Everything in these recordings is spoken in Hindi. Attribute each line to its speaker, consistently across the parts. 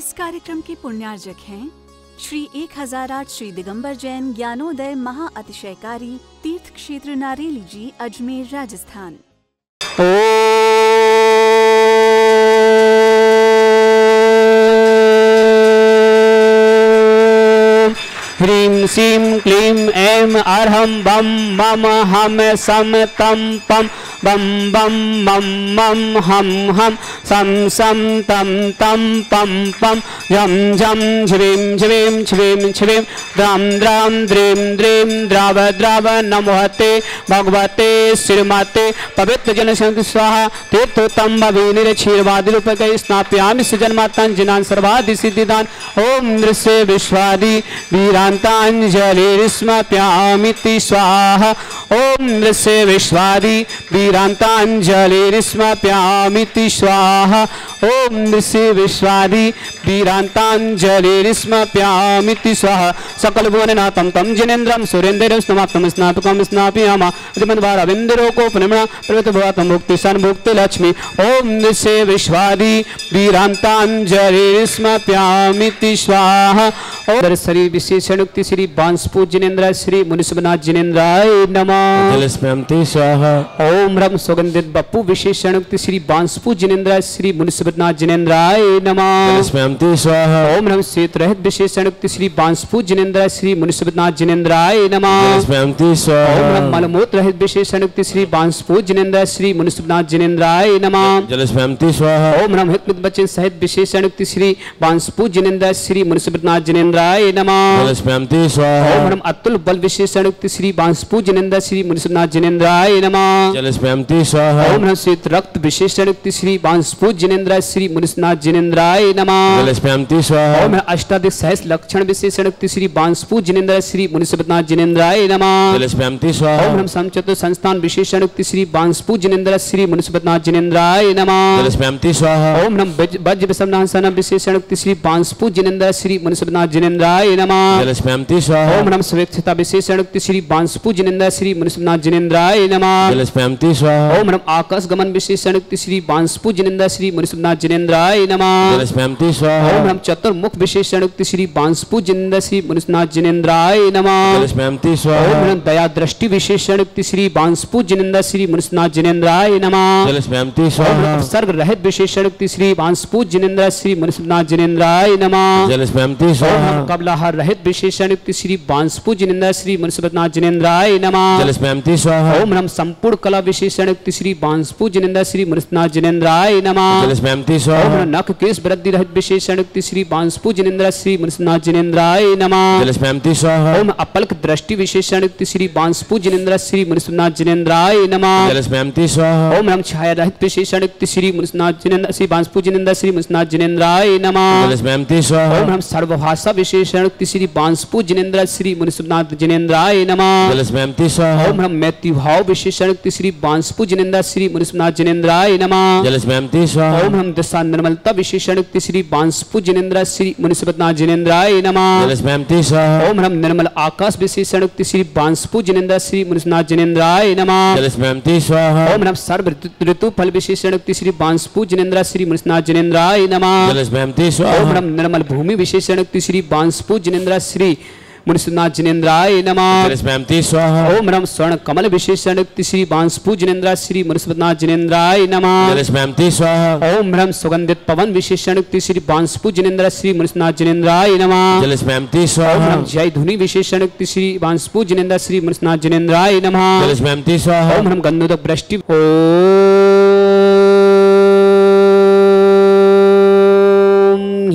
Speaker 1: इस कार्यक्रम के पुण्यार्जक हैं श्री 1008 श्री दिगंबर जैन ज्ञानोदय महा अतिशयकारी तीर्थ क्षेत्र नारेली जी, अजमेर, राजस्थान।
Speaker 2: ह्रीं श्रीं क्लीं ऐं अर्हं बम मम हम सम तम पम बम बम मम मम हम हम सम सम तम तम पम पम झम झम झ्रीं झ्रीं छ्वीं छ्वीं द्रां द्रां द्रीं द्रीं द्राव द्राव नमोहते भगवते श्रीमते पवित्र जन संति स्वाहा तीर्थोत्तम भवीनिर क्षीरवादिरूपकै स्नापयामि सुजन्मातां जिनान् सर्वादि सिद्धिदान् ओम नृस्य विश्वादि वीरांतांजलिर्स्मप्यामिति स्वाहा ओम नृस्य विश्वादि वीरांतांजलिर्स्मप्यामिति स्वाहा ओम नृस्य विश्वादि वीरांतांजलिर्स्मप्यामिति स्वाहा सकल भुवननाथं तं जिनेन्द्रं सुरेन्द्रं स्नाप्तं स्नापकं स्नापयामा दिमद्वारविन्दरो को पुनः प्रवृत्त भवतं मुक्ति सन्मुक्ति लक्ष्मी ओम नृस्य विश्वादि वीरांतांजलिर्स्मप्यामिति स्वाहा ओम श्री विशेषणुक्ति श्री बांसपू जिनेन्द्र श्री मुनिसुबनाथ जिनेन्द्राय नमः स्वाहा ओम रम सुगंधित बप्पू विशेषणुक्ति श्री बांसपू जिनेन्द्र श्री मुनिसुबनाथ जिनेन्द्राय नमः स्वाहा ओम रम श्वेत रहित विशेषणुक्ति श्री बांसपू जिनेन्द्र श्री मुनिसुबनाथ जिनेन्द्राय नमः स्वाहा ओम रम मलमूत्र रहित विशेषणुक्ति श्री बांसपू जिनेन्द्र श्री मुनिसुबनाथ जिनेन्द्राय नमः स्वाहा ओम रम हित बच्चन सहित विशेषणुक्ति श्री बांसपू जिनेन्द्र श्री मुनिसुबनाथ जिनेन्द्राय नमः स्वाहा ओम रम अतुल बल विशेषणुक्ति श्री बांसपू जिनेन्द्र श्री मुनिसुबनाथ जिनेन्द्राय नमः स्वाहा ओम रम श्वेत रक्त विशेषणुक्ति श्री बांसपू जिनेन्द्र श्री मुनिसुबनाथ जिनेन्द्राय नमः स्वाहा ओम अष्टादश सहस लक्षण विशेषणुक्ति श्री बांसपू जिनेन्द्र श्री मुनिसुबनाथ जिनेन्द्राय नमः स्वाहा ओम रम समचतुर संस्थान विशेषणुक्ति श्री बांसपू जिनेन्द्र श्री मुनिसुबनाथ जिनेन्द्राय नमः स्वाहा ओम रम वज्र विषमनासन विशेषणुक्ति श्री बांसपू जिनेन्द्र श्री मुनिसुबनाथ जिनेन्द्राय नमः स्वाहा ओम रम स्वेच्छता विशेषणुक्ति श्री बांसपू जिनेन्द्र श्री मुनिसुबनाथ जिनेन्द्राय नमः स्वाहा ओम रम आकाश गमन विशेषणुक्ति श्री बांसपू जिनेन्द्र श्री मुनिसुबनाथ जिनेन्द्राय नमः स्वाहा ओम रम चतुर्मुख विशेषणुक्ति श्री बांसपू जिनेन्द्र श्री मुनिसुबनाथ जिनेन्द्राय नमः स्वाहा ओम रम दया दृष्टि विशेषणुक्ति श्री बांसपू जिनेन्द्र श्री मुनिसुबनाथ जिनेन्द्राय नमः स्वाहा सर्ग रहित विशेषणुक्ति श्री बांसपू जिनेन्द्र श्री मुनिसुबनाथ जिनेन्द्राय नमः कबलाहार रहित विशेषणुक्ति श्री बांसपू जिनेन्द्र श्री मुनिसुबनाथ जिनेन्द्राय नमः स्वाहा ओम रम संपूर्ण कला विशेषणुक्ति श्री बांसपू जिनेन्द्र श्री मुनिसुबनाथ जिनेन्द्राय नमः स्वाहा ओम नख केश वृद्धि रहित विशेषणुक्ति श्री बांसपू जिनेन्द्र श्री मुनिसुबनाथ जिनेन्द्राय नमः स्वाहा ओम अपलक दृष्टि विशेषणुक्ति श्री बांसपू जिनेन्द्र श्री मुनिसुबनाथ जिनेन्द्राय नमः स्वाहा ओम रम छाया रहित विशेषणुक्ति श्री मुनिसुबनाथ जिनेन्द्र श्री बांसपू जिनेन्द्र श्री मुनिसुबनाथ जिनेन्द्राय नमः स्वाहा ओम रम सर्वभाषा विशेषणुक्ति श्री बांसपू जिनेन्द्र श्री मुनिसुबनाथ जिनेन्द्राय नमः स्वाहा ओम रम मैत्री भाव विशेषणुक्ति श्री बांसपू जिनेन्द्र श्री मुनिसुबनाथ जिनेन्द्राय नमः स्वाहा ओम रम दिशा निर्मलता विशेषणुक्ति श्री बांसपू जिनेन्द्र श्री मुनिसुबनाथ जिनेन्द्राय नमः स्वाहा ओम रम निर्मल आकाश विशेषणुक्ति श्री बांसपू जिनेन्द्र श्री मुनिसुबनाथ जिनेन्द्राय नमः स्वाहा ओम रम सर्व ऋतु फल विशेषणुक्ति श्री बांसपू जिनेन्द्र श्री मुनिसुबनाथ जिनेन्द्राय नमः स्वाहा ओम रम निर्मल भूमि विशेषणुक्ति श्री बांसपू जिनेन्द्र श्री मुनिसुबनाथ जिनेन्द्राय नमः स्वाहा ओम रम स्वर्ण कमल विशेषणुक्ति श्री बांसपू जिनेन्द्र श्री मुनिसुबनाथ जिनेन्द्राय नमः स्वाहा ओम रम सुगंधित पवन विशेषणुक्ति श्री बांसपू जिनेन्द्र श्री मुनिसुबनाथ जिनेन्द्राय नमः स्वाहा ओम रम जय धुनि विशेषणुक्ति श्री बांसपू जिनेन्द्र श्री मुनिसुबनाथ जिनेन्द्राय नमः स्वाहा ओम रम गंधोदक वृष्टि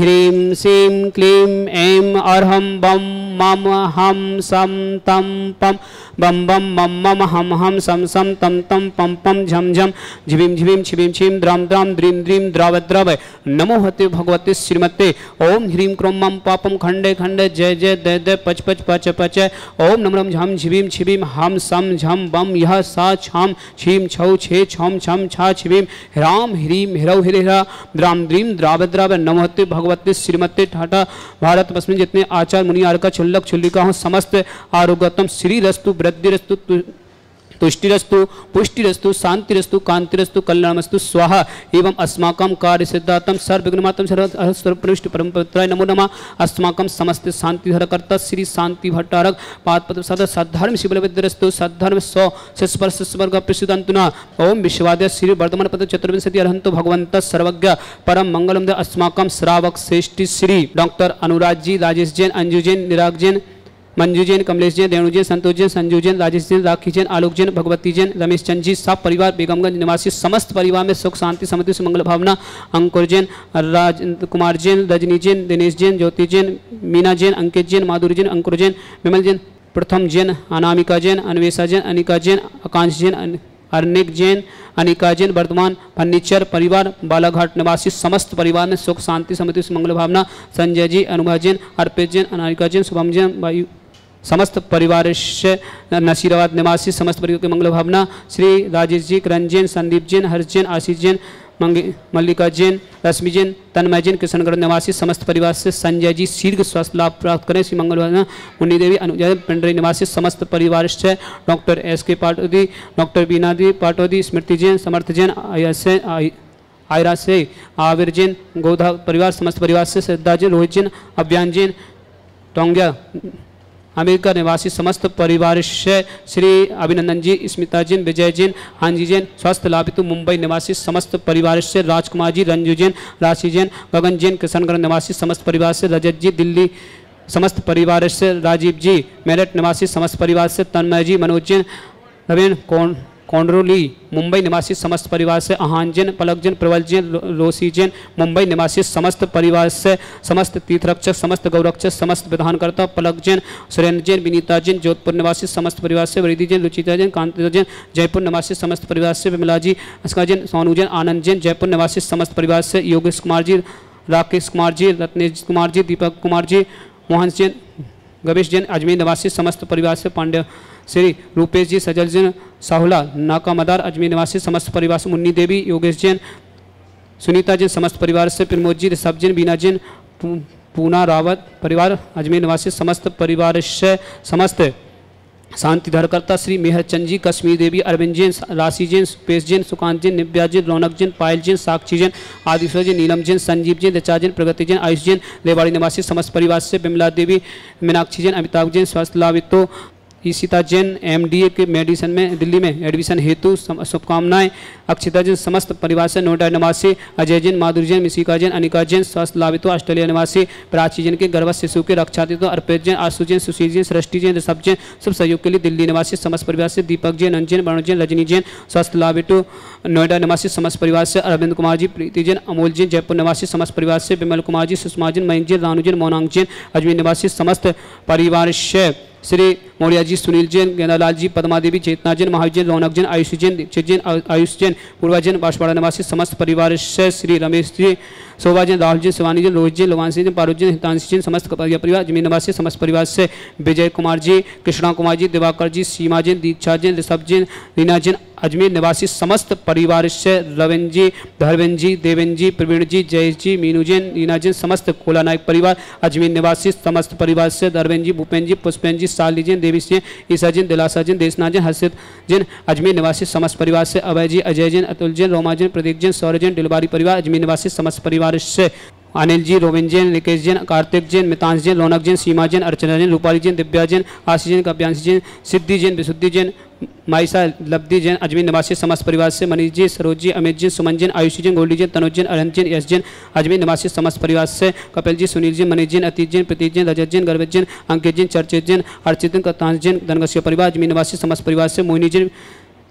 Speaker 2: ह्रीं श्रीं क्लीं ऐं अर्हं बम मम हम सम तम पम बम बम मम मम हम हम सम सम तम तम पम पम झम झम झिवीं झिवीं छिवीं छिं द्रां द्रां द्रीं द्रीं द्राव द्रव नमो हते भगवते श्रीमते ओम ह्रीं क्रों मम पापम खंडे खंडे जय जय दय दय पच पच पच पच ओम नम रम झम झिवीं छिवीं हम सम झम बम यह सा छाम छीम छौ छे छम छम छा छिवीं ह्राम ह्रीं ह्रौ हिरा द्रां द्रीं द्राव द्रव नमो हते भगवते श्रीमते ठाटा भारत में जितने आचार मुनि आर का छुल्लक छुल्लिका हो समस्त आरोग्यतम श्री रस्तु वृद्धि रस्तु तुष्टिरस्तु पुष्टिरस्तु शांतिरस्तु कांतिरस्तु कल्याणमस्तु स्वाहा एवं अस्माकं कार्य सिद्धार्थम सर्वविघ्नमात्रं सर्वप्रविष्ट परम पवित्राय नमो नमः। अस्माकं समस्त शांतिधरकर्ता श्री शांति भट्टारक पादपद्म सदा सद्धर्म शिवलविद्यरस्तु सद्धर्म 100 स्पर्श स्वर्ग प्रसिद्धंतुना ओम विश्वाद्य श्री वर्धमान पद चतुर्विंशति अरहंतो भगवंत सर्वज्ञ परम मंगलम दे अस्माकं श्रावक श्रेष्ठ श्री डॉक्टर अनुराग जी, राजेश जैन, अंजू जैन, निराग जैन, मंजू जैन, कमलेश जैन, रेणु जैन, संतोष जैन, संजू जैन, राजेश जैन, राखी जैन, आलोक जैन, भगवती जैन, रमेश चंद जी, सब परिवार, बेगमगंज निवासी समस्त परिवार में सुख शांति समृद्धि से मंगल भावना। अंकुर जैन, राज कुमार जैन, रजनी जैन, दिनेश जैन, ज्योति जैन, मीना जैन, अंकित जैन, माधुरी जैन, अंकुर जैन, विमल जैन, प्रथम जैन, अनामिका जैन, अन्वेषा जैन, अनिका जैन, आकांक्ष जैन, अर्निक जैन, अनिका जैन, वर्धमान फर्नीचर परिवार, बालाघाट निवासी समस्त परिवार में सुख शांति समृद्धि से मंगल भावना। संजय जी, अनुभा जैन, अर्पित जैन, अनामिका जैन, शुभम जैन, वायु समस्त परिवार से नसीराबाद निवासी समस्त परिवार की मंगल भावना। श्री राजेश जी, करण जैन, संदीप जैन, हर्ष जैन, आशीष जैन, मल्लिका जैन, रश्मि जैन, तन्मय जैन, किशनगढ़ निवासी समस्त परिवार से संजय जी शीघ्र स्वास्थ्य लाभ प्राप्त करें श्री मंगल भावना। मुन्नी देवी, अनुजय पिंडरी निवासी समस्त परिवार से doctor SK Patodi, doctor Bina Devi Patodi, स्मृति जैन, समर्थ जैन, आयरा से आविर जैन, गोधा परिवार समस्त परिवार से श्रद्धा जैन, रोहित जैन, अभियान जैन, टोंगिया अमेरिका निवासी समस्त परिवार से श्री अभिनंदन जी, स्मिता जैन, विजय जैन, हांजी जैन, स्वास्थ्य लाभितु मुंबई निवासी समस्त परिवार से राजकुमार जी, रंजू जैन, राशि जैन, गगन जैन, किशनगढ़ निवासी समस्त परिवार से रजत जी, दिल्ली समस्त परिवार से राजीव जी, मेरठ निवासी समस्त परिवार से तन्मय जी, मनोज जैन, रवीन कोंडरोली मुंबई निवासी समस्त परिवार से आहान जैन, पलक जैन, प्रबल जैन, रोसी जैन, मुंबई निवासी समस्त परिवार से समस्त तीर्थरक्षक, समस्त गौरक्षक, समस्त विधानकर्ता, पलक जैन, सुरेंद्र जैन, विनीता जैन, जोधपुर निवासी समस्त परिवार से वृद्धि जैन, रुचिता जैन, कांति जैन, जयपुर निवासी समस्त परिवार से विमला जी, अस्का जैन, सोनू जैन, आनंद जैन, जयपुर निवासी समस्त परिवार से योगेश कुमार जी, राकेश कुमार जी, रत्नेश कुमार जी, दीपक कुमार जी, मोहन जैन, गवेश जैन, अजमेर निवासी समस्त परिवार से पांड्य श्री रूपेश जी, सजल जैन, साहुला नाका मदार, अजमेर निवासी समस्त परिवार से मुन्नी देवी, योगेश जैन, सुनीता जैन, समस्त परिवार से प्रमोद जी, ऋषभ जैन, बीना जैन, पूना रावत परिवार, अजमेर निवासी समस्त परिवार से समस्त शांति धरकर्ता श्री मेहरचंद जी, कश्मीर देवी, अरविंद जैन, राशि जैन, सुपेश जैन, सुकांत जैन, निव्या जैन, रौनक जैन, पायल जैन, साक्षी जैन, आदिश्वर जैन, नीलम जैन, संजीव जैन, ऋचा जैन, प्रगति जैन, आयुष जैन, रेवाड़ी निवासी समस्त परिवार से विमला देवी, मीनाक्षी जैन, अमिताभ जैन, स्वास्थ्य लाभितो ईशिता जैन, MDA के मेडिसिन में दिल्ली में एडमिशन हेतु शुभकामनाएं। अक्षिता जैन, समस्त परिवार से नोएडा निवासी अजय जैन, माधुरी जैन, मिशिका जैन, अनिका जैन, स्वास्थ्य लाभितो ऑस्ट्रेलिया निवासी प्राची जैन के गर्भ शिशु के रक्षातित्व, अर्पित जैन, आशु जैन, सुशील जैन, सृष्टि जैन, ऋषभ जैन, सब सहयोग के लिए दिल्ली निवासी समस्त परिवार से दीपक जैन, अंजन, वरुण जैन, रजनी जैन, स्वास्थ्य लाभितो नोएडा निवासी समस्त परिवार से अरविंद कुमार जी, प्रीति जैन, अमोल जैन, जयपुर निवासी समस्त परिवार से विमल कुमार जी, सुषमा जैन, मयंक जैन, रानू जैन, मोनांक जैन, अजमेर निवासी समस्त परिवार से श्री मौर्या जी, सुनील जैन, गेंदालाल जी, पद्मा देवी, चेतना जैन, महावीर जैन, रौनक जैन, आयुष जैन, दीक्षित जैन, आयुष जैन, पूर्वा जैन, बांसवाड़ा निवासी समस्त परिवार से श्री रमेश जी, शोभा जैन, राहुल जैन, शिवानी जैन, रोहित जैन, लोवांशी जैन, पारुल जैन, हितांशी जैन, समस्त परिवार, जमीन निवासी समस्त परिवार से विजय कुमार जी, कृष्णा कुमार जी, दिवाकर जी, सीमा जैन, दीक्षा जैन, ऋषभ जैन, रीना जैन, अजमेर निवासी समस्त परिवार से रविंद्र जी, धर्मेंद्र जी, देवेंद्र जी, प्रवीण जी, जयेश जी, मीनू जैन, रीना जैन, समस्त कोला नायक परिवार, अजमेर निवासी समस्त परिवार से धर्मेंद्र जी, भूपेंद्र जी, पुष्पेंद्र जी, साली जैन, देवी जैन, ईसा जैन, दिलासा जैन, देशनाथ जैन, हर्षित जैन, अजमेर निवासी समस्त परिवार से अभय जी, अजय जैन, अतुल जैन, रोमा जैन, प्रदीप जैन, सौर्य जैन, डिलबारी परिवार, अजमेर निवासी समस्त परिवार से अनिल जी, रोविंद जैन, निकेश जैन, कार्तिक जैन, मितांश जैन, रौनक जैन, सीमा जैन, अर्चना जैन, रूपाली जैन, दिव्या जैन, आशीष जैन, काव्यांशी जैन, सिद्धि जैन, विशुद्धि जैन, माइसा लब्धि जैन, अजमेर निवासी समस्त परिवार से मनीष जी, सरोज जी, अमित जैन, सुमन जैन, आयुषी जैन, गोल्डी जैन, तनुज जैन, अरहंत जैन, यश जैन, अजमेर निवासी समस्त परिवार से कपिल जी, सुनील जैन, मनीष जैन, अतीत जैन, प्रतीक जैन, रजत जैन, गर्वित जैन, अंकित जैन, चर्चित जैन, अर्चित जैन, कतांश जैन, धनगस्य परिवार, अजमेर निवासी समस्त परिवार से मोहिनी जैन,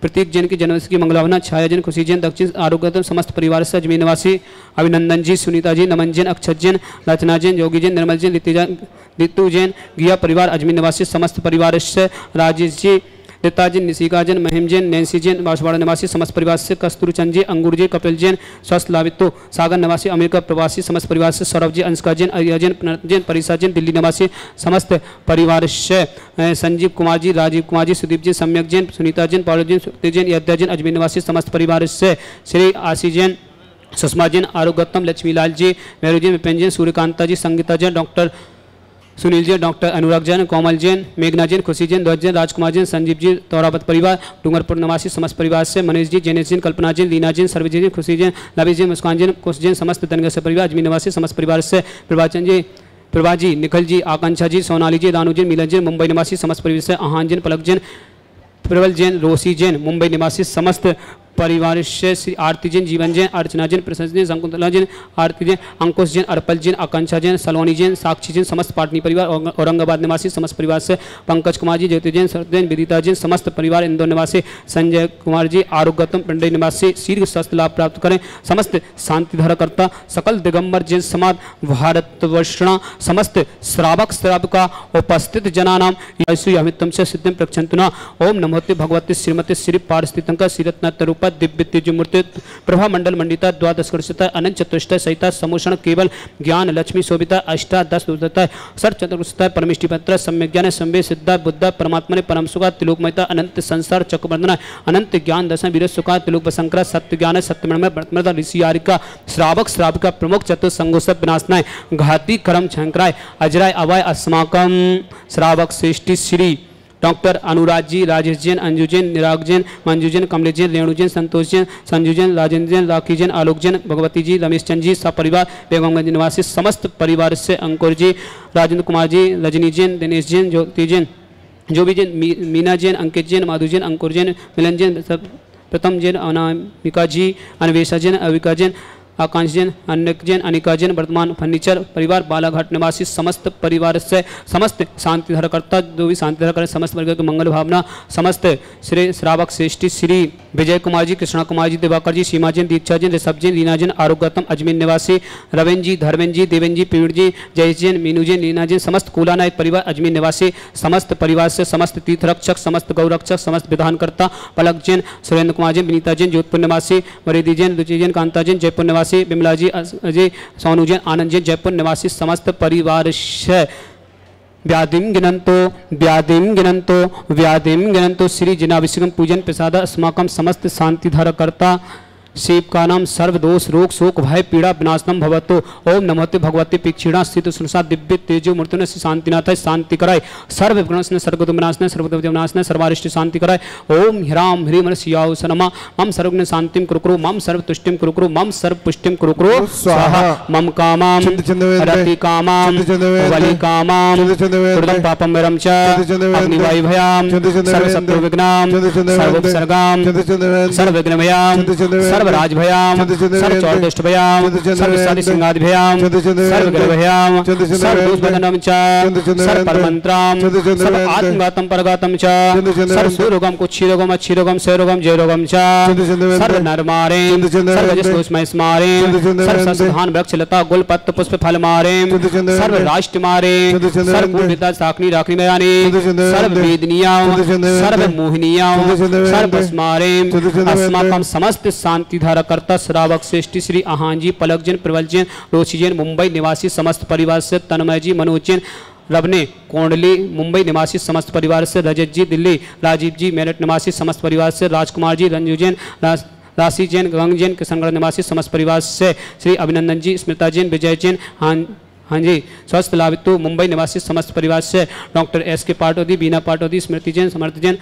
Speaker 2: प्रतीक जैन की जन्मदिवस की मंगलावना, छाया जैन, खुशी जैन, दक्षिण आरोग्यतम समस्त परिवार से अजमेर निवासी अभिनंदन जी, सुनीता जी, नमन जैन, अक्षत जैन, रचना जैन, योगी जैन, निर्मल जैन, ऋतु जैन, गिया परिवार, अजमेर निवासी समस्त परिवार से राजेश जी, ऋता जैन, निशिका जैन, महिम जैन, नैन्सी जैन, बांसवाड़ा निवासी समस्त परिवार से कस्तूरी चंद जी, अंगूर जी, कपिल जैन, स्वास्थ्य लाभितो सागर निवासी अमेरिका प्रवासी समस्त परिवार से सौरभ जी, अंशका जैन, अरिया जैन, प्रणत जैन, परिसा जैन, दिल्ली निवासी समस्त परिवार से संजीव कुमार जी, राजीव कुमार जी, सुदीप जैन, सम्यक जैन, सुनीता जैन, पारुल जैन, सुक्ति जैन, यद्या जैन, अजमेर निवासी समस्त परिवार से श्री आशी जैन, सुषमा जैन, आरोग्यतम, लक्ष्मीलाल जी, मेहरू जैन, विपिन जैन, सूर्यकांता जी, संगीता जैन, डॉक्टर सुनील जैन, डॉक्टर अनुराग जैन, कोमल जैन, मेघना जैन, खुशी जैन, ध्वज जैन, राजकुमार जैन, संजीव जी, तौरावत परिवार, डूंगरपुर निवासी समस्त परिवार से मनीष जी, जैनेश जैन, कल्पना जैन, लीना जैन, सर्वजीत जैन, खुशी जैन, लवीज जैन, मुस्कान जैन, कुश जैन, समस्त दनगर से परिवार, अजमेर निवासी समस्त परिवार से प्रभाचंद जी, प्रभा जी, निखिल जी, आकांक्षा जी, सोनाली जी, रानू जैन, मिलन जैन, मुंबई निवासी समस्त परिवार से आहान जैन, पलक जैन, प्रबल जैन, रोसी जैन, मुंबई निवासी समस्त परिवार से श्री आरती जैन, जीवन जैन, अर्चना जैन, प्रशंस जैन, शंकुंतला जैन, आरती जैन, अंकुश जैन, अर्पल जैन, आकांक्षा जैन, सलोनी जैन, साक्षी जैन, समस्त पाटनी परिवार, औरंगाबाद निवासी समस्त परिवार से पंकज कुमार जी, ज्योति जैन, सरद जैन, विदिता जैन, समस्त परिवार, इंदौर निवासी संजय कुमार जी, आरोग्यतम पिंडई निवासी शीघ्र स्वास्थ्य लाभ प्राप्त करें, समस्त शांति धाराकर्ता सकल दिगंबर जैन समाज भारतवर्षणा समस्त श्रावक श्राविका उपस्थित जनानाम अमितम से सिद्धिम प्रक्षंतुना ओम नमोते भगवते श्रीमती श्री पारस्थितंका श्रीरत्न रूप दिव्य तेजमूर्ति प्रभा मंडल मंडिता द्वादश कर्षिता अनंत चतुष्ट सहिता समूषण केवल ज्ञान लक्ष्मी शोभिता अष्टादश दुर्दता सर चतुर्षता परमिष्टि पत्र सम्यक ज्ञान संवेद सिद्धा बुद्धा परमात्मा ने परम सुखा तिलोकमयता अनंत संसार चक्रवर्धना अनंत ज्ञान दशा वीर सुखा तिलोक शंकर सत्य ज्ञान सत्यमय वर्तमृता ऋषि आरिका श्रावक श्राविका प्रमुख चतुर्संगोत्सव विनाशनाय घाती करम छंकराय अजराय अवाय अस्माकम श्रावक श्रेष्ठी श्री डॉक्टर अनुराग जी, राजेश जैन, अंजू जैन, निराग जैन, मंजू जैन, कमलेश जैन, रेणु जैन, संतोष जैन, संजू जैन, राजेंद्र जैन, राखी जैन, आलोक जैन, भगवती जी, रमेश चंद जी, सपरिवार बेगमगंज निवासी समस्त परिवार से अंकुर जी, राजेंद्र कुमार जी, रजनी जैन, दिनेश जैन, ज्योति जैन, जो भी जैन, मीना जैन, अंकित जैन, माधु जैन, अंकुर जैन, मिलन जैन, प्रथम जैन, अनामिका जी, अन्वेषा जैन, अविका जैन, आकांक्ष जैन, अनिक जैन, अनिका जैन, वर्तमान फर्नीचर परिवार बालाघाट निवासी समस्त परिवार से समस्त शांति धारकर्ता जो भी शांति धारा करें समस्त वर्ग की मंगल भावना समस्त श्री श्रावक श्रेष्ठी श्री विजय कुमार जी, कृष्णा कुमार जी, दिवाकर जी, सीमा जैन, दीक्षा जैन, ऋषभ जैन, लीना जैन, आरोग्यतम अजमेर निवासी रवेन जी, धर्मेन जी, देवेन जी, पीड़ जी, जयेश जैन, मीनू जैन, लीना जैन, समस्त कुला नायक परिवार अजमेर निवासी समस्त परिवार से समस्त तीर्थ रक्षक समस्त गौरक्षक समस्त विधानकर्ता पलक जैन, सुरेंद्र कुमार जैन, विनीता जैन, जोधपुर निवासी वरीदी जैन, रुचि जैन, कांता जैन, जयपुर निवासी बिमला जी, अजय, सोनू जैन, आनंद जैन, जयपुर निवासी समस्त परिवार से व्याधिम गिनंतो श्री जिनाभिषेकम पूजन प्रसाद अस्माकम समस्त शांति धारकर्ता शिव का नाम सर्वदोष रोग शोक भय पीड़ा विनाशनम भवतो ओम नमोते भगवते पीक्षिणा स्थित सुनसा दिव्य तेजो मूर्ति शांतिनाथ शांति कराय सर्व विघ्नस्न सर्वगत विनाशने सर्वगत विनाशने सर्वारिष्ट शांति कराय ओम ह्राम ह्रीम सियाओ सनमा मम सर्वज्ञ शांतिम कुरुकुरु मम सर्व तुष्टिम कुरुकुरु मम सर्व पुष्टिम कुरुकुरु स्वाहा मम कामाम रति कामाम वली कामाम कृतं पापम वरम च अग्निवायु भयाम सर्व शत्रु विघ्नाम सर्व उपसर्गाम सर्व विघ्न भयाम सर्व राजभयाम सर्व चौदष्ट भयाम सर्व साधि सिंगादि भयाम सर्व ग्रह भयाम सर्व दोष बंधनम च सर्व परमंत्राम सर्व आत्मघातम परघातम च सर्व सुरोगम कुक्षीरोगम अच्छीरोगम क्षयरोगम जयरोगम च सर्व नरमारेम सर्व जसोस्मय स्मारेम सर्व संस्थान वृक्ष लता गुल पत्र पुष्प फल मारेम सर्व राष्ट्र मारेम सर्व पूर्णिता साखनी राखनी मयानी सर्व वेदनियाम सर्व मोहिनियाम सर्व स्मारेम अस्माकं समस्त शांति धाराकर्ता श्रावक श्रेष्ठी श्री आहान जी, पलक जैन, प्रबल जैन, रोशी जैन, मुंबई निवासी समस्त परिवार से तन्मय जी, मनोज जैन, रवने कोंडली मुंबई निवासी समस्त परिवार से रजत जी, दिल्ली राजीव जी, मेरठ निवासी समस्त परिवार से राजकुमार जी, रंजू जैन, राशि जैन, गंग जैन, किशनगढ़ निवासी समस्त परिवार से श्री अभिनंदन जी, स्मृता जैन, विजय जैन, हाँ जी, स्वस्थ लाभितो मुंबई निवासी समस्त परिवार से डॉक्टर एस के पाटोदी, बीना पाटोदी, स्मृति जैन, समर्थ जैन,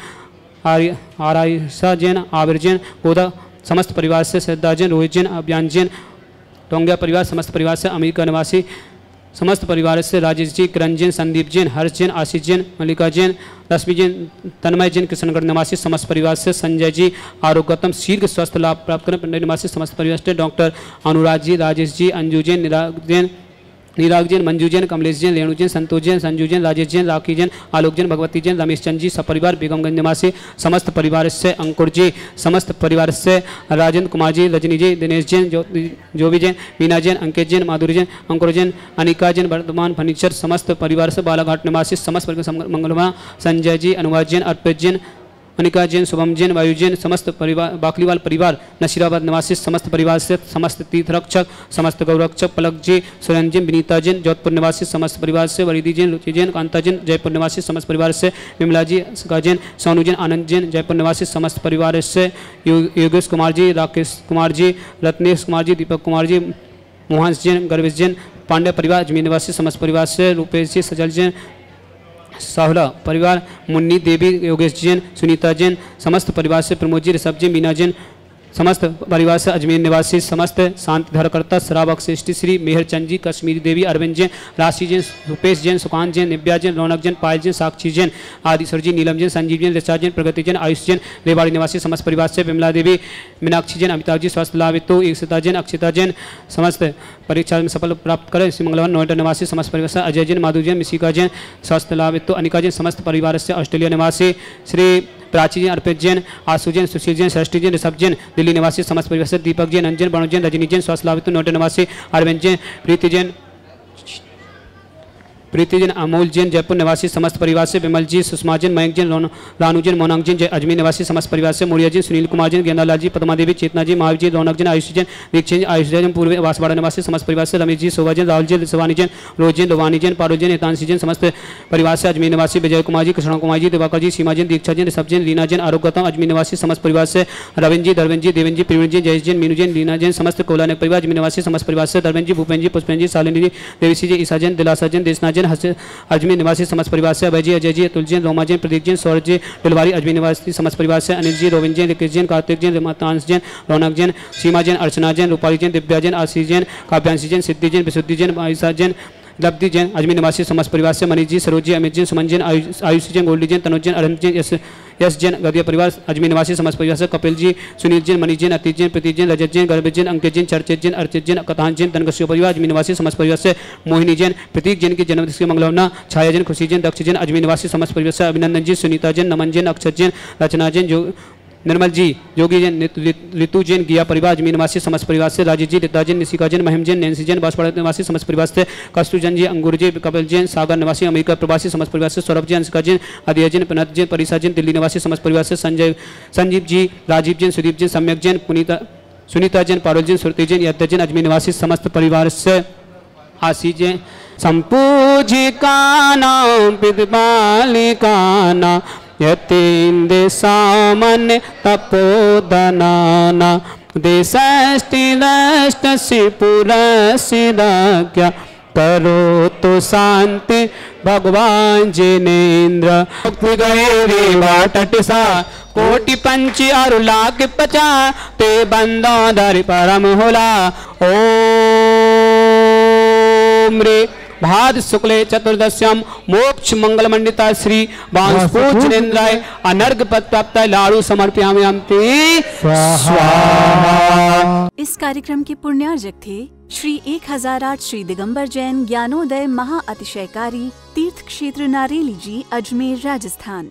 Speaker 2: आराइसा जैन, आबिर जैन, गोदा समस्त परिवार से श्रद्धा जैन, रोहित जैन, अभियान जैन, टोंगिया परिवार समस्त परिवार से अमेरिका निवासी समस्त परिवार से राजेश जी, किरण जैन, संदीप जैन, हर्ष जैन, आशीष जैन, मल्लिका जैन, रश्मि जैन, तन्मय जैन, किशनगढ़ निवासी समस्त परिवार से संजय जी, आरोग्यतम शीघ्र स्वस्थ लाभ प्राप्त करें पिंडई निवासी समस्त परिवार से डॉक्टर अनुराग जी, राजेश जी, अंजू जैन, निराग जैन, मंजू जैन, कमलेश जैन, रेणु जैन, संतोष जैन, संजू जैन, राजेश जैन, राखी जैन, आलोक जैन, भगवती जैन, रमेश चंद जी, सपरिवार बेगमगंज निवासी समस्त परिवार से अंकुर जी, समस्त परिवार से राजेंद्र कुमार जी, रजनी जी, दिनेश जैन, जोवी जैन, मीना जैन, अंकित जैन, माधुरी जैन, अंकुर जैन, अनिका जैन, वर्तमान फर्नीचर समस्त परिवार से बालाघाट निवासी समस्त मंगलमा संजय जी, अनुवाद जैन, अर्पित जैन, अनिका जैन, शुभम जैन, वायु जैन, समस्त परिवार बाकलीवाल परिवार नशीराबाद निवासी समस्त परिवार से समस्त तीर्थ रक्षक समस्त गौरक्षक पलक जी, सुरेंद्र जैन, विनीता जैन, जोधपुर निवासी समस्त परिवार से वरीदी जैन, रुचि जैन, कांता जैन, जयपुर निवासी समस्त परिवार से विमला जी, सका जैन, सोनू जैन, आनंद जैन, जयपुर निवासी समस्त परिवार से योगेश कुमार जी, राकेश कुमार जी, रत्नेश कुमार जी, दीपक कुमार जी, मोहन जैन, गर्वेश जैन, पांड्य परिवार अजमेर निवासी समस्त परिवार से रूपेश जी सजल जैन साहुला परिवार, मुन्नी देवी, योगेश जैन, सुनीता जैन समस्त परिवार से, प्रमोद जी, ऋषभ जी, मीना जैन समस्त परिवार से, अजमेर निवासी समस्त शांति धरकर्ता श्राव अक्षेष्टि श्री मेहरचंद जी, कश्मीरी देवी, अरविंद जैन, राशि जैन, रूपेश जैन, सुकांत जैन, निव्या जैन, रौनक जैन, पायल जैन, साक्षी जैन, आदिश्वर जी, नीलम जैन, संजीव जैन, ऋचा जैन, प्रगति जैन, आयुष जैन, रेवाड़ी निवासी समस्त परिवार से, विमला देवी, मीनाक्षी जैन, अमिताभ जी, स्वस्थ लाभितो, एकता जैन, अक्षिता जैन समस्त परीक्षा में सफल प्राप्त करें श्री मंगलवार, नोएडा निवासी समस्त परिवार से, अजय जैन, माधु जैन, मिशिका जैन, स्वस्थ लाभितो, अनिका जैन समस्त परिवार से, ऑस्ट्रेलिया निवासी श्री प्राची जैन, अर्पित जैन, आशु जैन, सुशील जैन, सृष्टि जैन, ऋषभ जैन, दिल्ली निवासी समस्त परिवार से, दीपक जैन, अंजन, बणु जैन, रजनी जैन, स्वस्थ लाभितो, नोएडा निवासी अरविंद जैन, प्रीति जैन, अमोल जैन, जयपुर निवासी समस्त परिवार से, विमल जी, सुषमा जैन, मयंक जैन, रानू जैन, मोनांग जैन, अजमेर निवासी समस्त परिवार से, मोरिया जैन, सुनील कुमार जैन, गेंदालाल जी, पद्मा देवी, चेतना जी, महावीर जी, रौनक जैन, आयुष जैन, दीक्षित जैन, आयुष जैन, पूर्व वासवाड़ा निवासी समस्त परिवार से, रमेश जी, शोभा जैन, राहुल जैन, शिवानी जैन, रोज जैन, लोवानी जैन, पारुल जैन, हितांशी जैन समस्त परिवार से, अजमेर निवासी विजय कुमार जी, कृष्ण कुमार जी, दिवाकर जी, सीमा जैन, दीक्षा जैन, ऋषभ जैन, रीना जैन, आरोप गौतम, अजमेर निवासी समस्त परिवार से, रविंद्र जी, धर्मेंद्र जी, देवेंद्र जी, प्रवीण जी, जयेश जैन, मीनू जैन, लीना जैन समस्त कोलानक परिवार, अजमेर निवासी समस्त परिवार से, धर्मेंद्र जी, भूपेंद्र जी, पुष्पेंद्र जी, शालिनी जी, देवीसी जी, ईसा जैन, दिलासा जैन, देशना जैन, अजमेर निवासी समस्त परिवार से, अभय जी, अजय जी, अतुल जैन, रोमा जैन, प्रदीप जैन, सौरभ जी, डिलवारी अजमेर निवासी समस्त परिवार से, अनिल जी, रोविंद जैन, रिकेश जैन, कार्तिक जैन, रमातांश जैन, रौनक जैन, सीमा जैन, अर्चना जैन, रूपाली जैन, दिव्या जैन, आशीष जैन, काव्यांशी जैन, सिद्धि जैन, विशुद्धि जैन, आयशा जैन, लब्धि जैन, अजमेर निवासी समस्त परिवार से, मनीष जी, सरोज जी, अमित जैन, सुमन जैन, आयुष जैन, गोल्डी जैन, तनुज जैन, अरहम जैन, यश जैन, गदिया परिवार, अजमेर निवासी समस्त परिवार से, कपिल जी, सुनील जैन, मनीष जैन, अतीत जैन, प्रतीक जैन, रजत जैन, गर्भित जैन, अंकित जैन, चर्चित जैन, अर्चित जैन, कथान जैन, तनकश्यप परिवार, अजमेर निवासी समस्त परिवार से, मोहिनी जैन, प्रतीक जैन की जन्मदिवस की मंगलकामना, छाया जैन, खुशी जैन, दक्ष जैन, अजमेर निवासी समस्त परिवार से, अभिनंदन जी, सुनीता जैन, नमन जैन, अक्षत जैन, रचना जैन, निर्मल जी, योगी जैन, ऋतु जैन, गिया परिवार, अजमेर निवासी समस्त परिवार से, राजीव जी, रीता जैन, निशिका जैन, महिम जैन, नैन्सी जैन, बांसवाड़ा निवासी समस्त परिवार से, कस्तूर जैन जी, अंगूर जी, कपिल जैन, सागर निवासी अमेरिका प्रवासी समस्त परिवार से, सौरभ जैन, अंशिका जैन, अदिया जैन, पनत जैन, परिसा जैन, दिल्ली निवासी समस्त परिवार से, संजीव जी, राजीव जैन, सुदीप जैन, सम्यक जैन, सुनीता जैन, पारुल जैन, सुरती जैन, यद्द जैन, अजमेर निवासी समस्त परिवार से, आशीष जैन, संपूजिका नाम पितृपालिका नाम यतीन्द्र सामान्य तपोधनाना देशस्थिरष्टशिपुरसिराज्ञा करो तो शांति भगवान जिनेन्द्र तटिसा कोटि पंची और लाख पचा ते बंदो धरि परम होला ओम रे भाद शुक्ले चतुर्दश्याम मोक्ष मंगल मंडिता श्री बांसपूजनेन्द्राय अनर्घ पद प्राप्त लाड़ू समर्पयामि स्वाहा।
Speaker 1: इस कार्यक्रम के पुण्यार्जक थे श्री 1008 श्री दिगंबर जैन ज्ञानोदय महाअतिशयकारी तीर्थ क्षेत्र नारेली जी, अजमेर, राजस्थान।